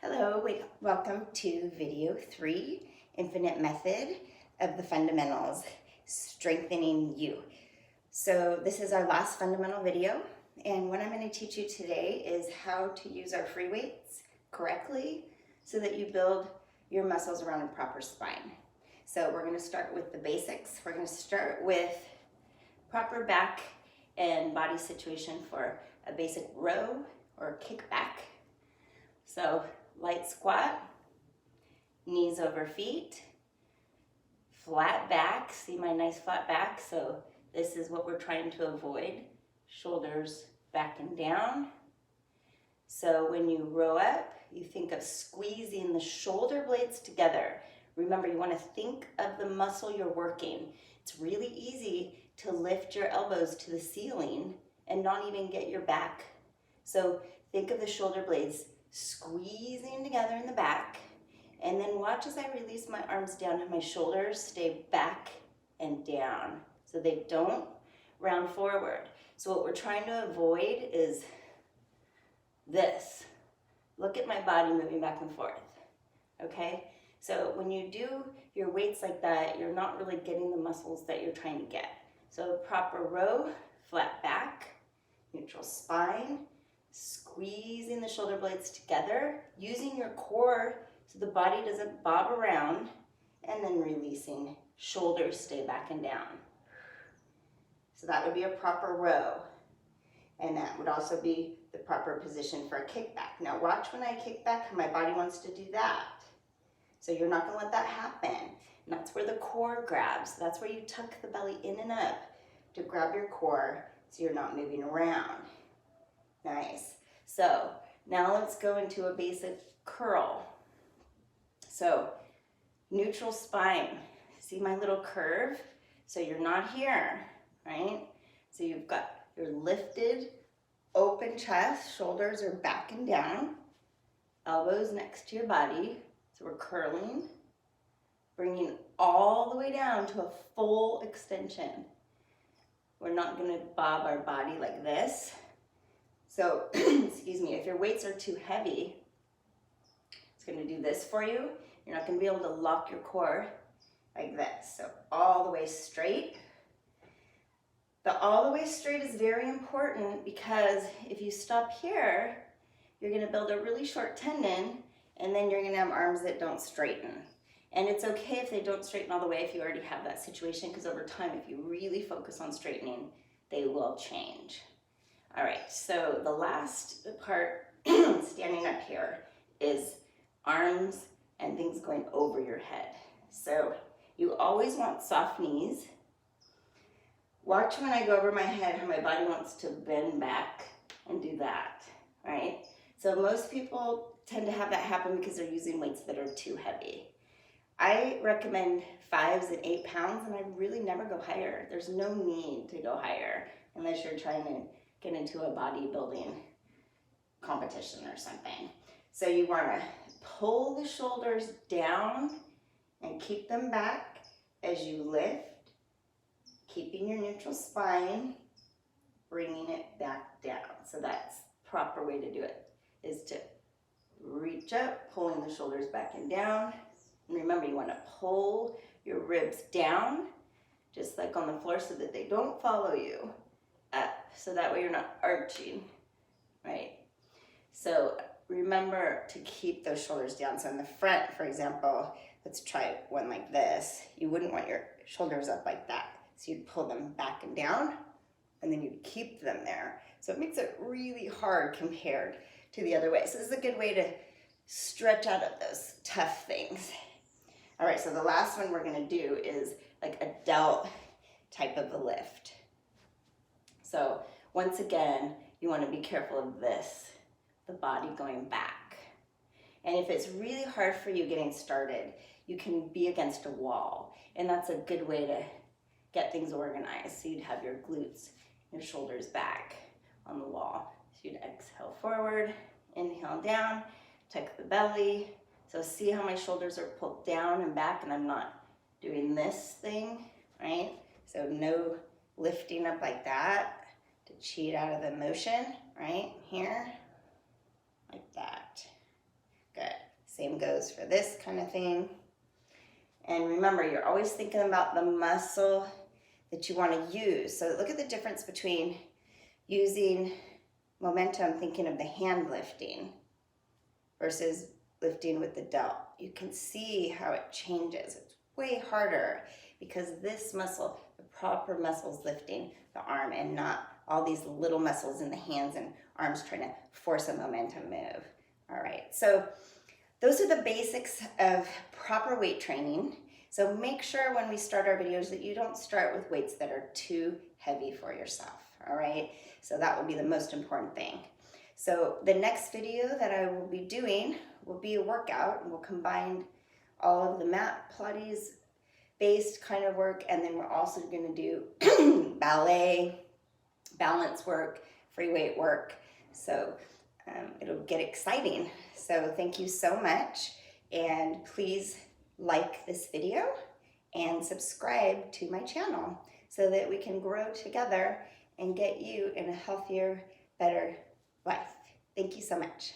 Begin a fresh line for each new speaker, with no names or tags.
Hello, welcome to video 3, Infinite Method of the Fundamentals, Strengthening You. So this is our last fundamental video, and what I'm going to teach you today is how to use our free weights correctly so that you build your muscles around a proper spine. So we're going to start with the basics. We're going to start with proper back and body situation for a basic row or kickback. So light squat, knees over feet, flat back. See my nice flat back? So this is what we're trying to avoid. Shoulders back and down. So when you row up, you think of squeezing the shoulder blades together. Remember, you want to think of the muscle you're working. It's really easy to lift your elbows to the ceiling and not even get your back. So think of the shoulder blades squeezing together in the back, and then watch as I release my arms down and my shoulders stay back and down so they don't round forward. So what we're trying to avoid is this. Look at my body moving back and forth, okay? So when you do your weights like that, you're not really getting the muscles that you're trying to get. So proper row, flat back, neutral spine, squeezing the shoulder blades together, using your core so the body doesn't bob around, and then releasing, shoulders stay back and down. So that would be a proper row. And that would also be the proper position for a kickback. Now watch when I kick back, my body wants to do that. So you're not gonna let that happen. And that's where the core grabs. That's where you tuck the belly in and up to grab your core so you're not moving around. Nice. So now let's go into a basic curl. So neutral spine. See my little curve? So you're not here, right? So you've got your lifted, open chest, shoulders are back and down, elbows next to your body. So we're curling, bringing all the way down to a full extension. We're not gonna bob our body like this. So, excuse me, if your weights are too heavy, it's gonna do this for you. You're not gonna be able to lock your core like this. So all the way straight. The all the way straight is very important because if you stop here, you're gonna build a really short tendon and then you're gonna have arms that don't straighten. And it's okay if they don't straighten all the way if you already have that situation, because over time, if you really focus on straightening, they will change. All right, so the last part, standing up here, is arms and things going over your head. So you always want soft knees. Watch when I go over my head how my body wants to bend back and do that, right? So most people tend to have that happen because they're using weights that are too heavy. I recommend 5s and 8 pounds, and I really never go higher. There's no need to go higher unless you're trying to get into a bodybuilding competition or something. So you want to pull the shoulders down and keep them back as you lift, keeping your neutral spine, bringing it back down. So that's the proper way to do it, is to reach up, pulling the shoulders back and down. And remember, you want to pull your ribs down, just like on the floor, so that they don't follow you up. So that way you're not arching, right? So remember to keep those shoulders down. So in the front, for example, let's try one like this. You wouldn't want your shoulders up like that. So you'd pull them back and down, and then you'd keep them there. So it makes it really hard compared to the other way. So this is a good way to stretch out of those tough things. All right, so the last one we're gonna do is like a delt type of a lift. So once again, you wanna be careful of this, the body going back. And if it's really hard for you getting started, you can be against a wall. And that's a good way to get things organized. So you'd have your glutes, your shoulders back on the wall. So you'd exhale forward, inhale down, tuck the belly. So see how my shoulders are pulled down and back, and I'm not doing this thing, right? So no lifting up like that to cheat out of the motion, right? Here, like that. Good. Same goes for this kind of thing. And remember, you're always thinking about the muscle that you want to use. So look at the difference between using momentum, thinking of the hand lifting, versus lifting with the delt. You can see how it changes. It's way harder because this muscle, the proper muscles lifting the arm, and not all these little muscles in the hands and arms trying to force a momentum move. All right, so those are the basics of proper weight training. So make sure when we start our videos that you don't start with weights that are too heavy for yourself, all right? So that will be the most important thing. So the next video that I will be doing will be a workout, and we'll combine all of the mat Pilates based kind of work, and then we're also going to do ballet, balance work, free weight work. So it'll get exciting. So thank you so much, and please like this video and subscribe to my channel so that we can grow together and get you in a healthier, better life. Thank you so much.